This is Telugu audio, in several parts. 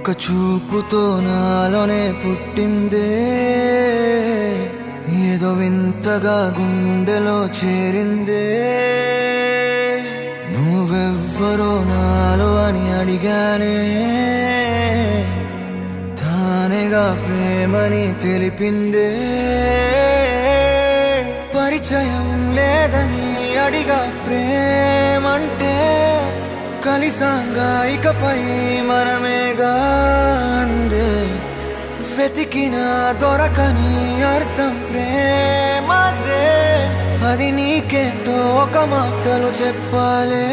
ఒక చూపుతో నాలోనే పుట్టిందే, ఏదో వింతగా గుండెలో చేరిందే. నువ్వెవ్వరో నాలో అని అడిగానే, తానేగా ప్రేమని తెలిపిందే. పరిచయం లేదని అడిగా ప్రేమంటే, కలిసాంగా ఇకపై మనమేగా అందే. వెతికిన దొరకని అర్థం ప్రేమదే, అది నీకేంటో ఒక మాటలో చెప్పాలే.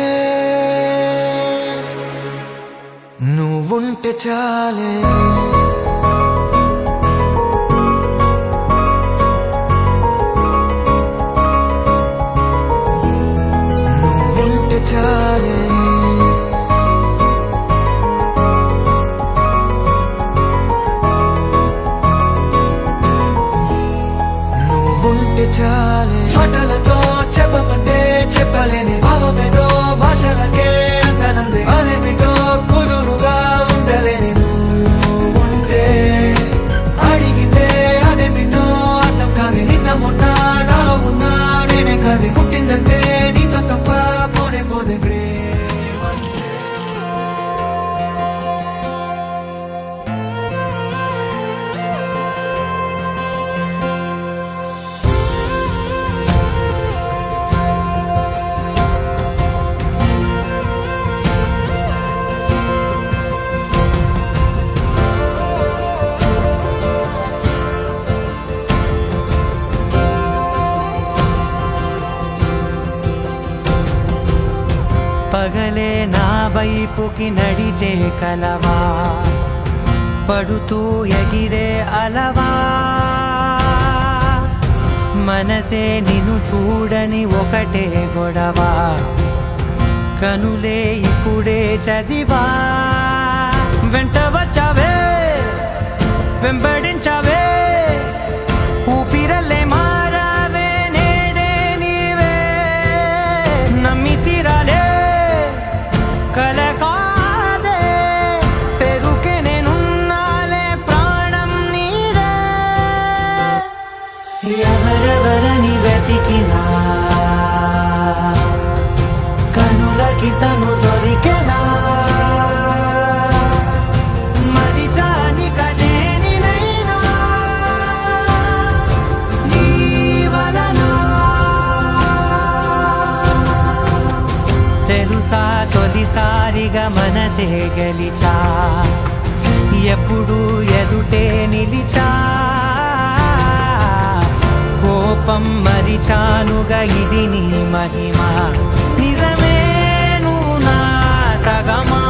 నువ్వుంటే చాలే, నువ్వుంటే చాలే, నువ్వుంటే చాలే. మాటలతో చెప్పమంటే చెప్పలేని భావమేదో భాషలకే అందనందే. అదేమిటో కుదురుగా ఉండలేని నువ్వుంటే, అడిగితే అదేమిటో అర్థం కాదు. నిన్న మొన్న నాలో ఉన్నా నేనే కాదు. పుట్టిందంటే నీతో తప్ప పోనే పోదే ప్రేమంటే. పగలే నా వైపుకి నడిచే కలవా, పడుతూ ఎగిరే అలవా. మనసే నిన్ను చూడని ఒకటే గొడవ, కనులే ఇప్పుడే చదివా. వెంట వచ్చావే, వెంబడించావే, ఊపిరల్లే మారావే. నేడే నీవే నమ్మి తీరాలే, కల కాదే పెరుకే నేనున్నాలే. ప్రాణం నీదే, ఎవరెవరని వెతికినా కనులకి తను దొరికెనా. మరిచాని కదేనినైనా నీ వలన. తెలుసా తొలిసారిగా మనసే గెలిచా, ఎప్పుడు ఎదుటే నిలిచా. కోపం మరిచానుగా, ఇది నీ మహిమ. నిజమే నువ్వు నా సగమా.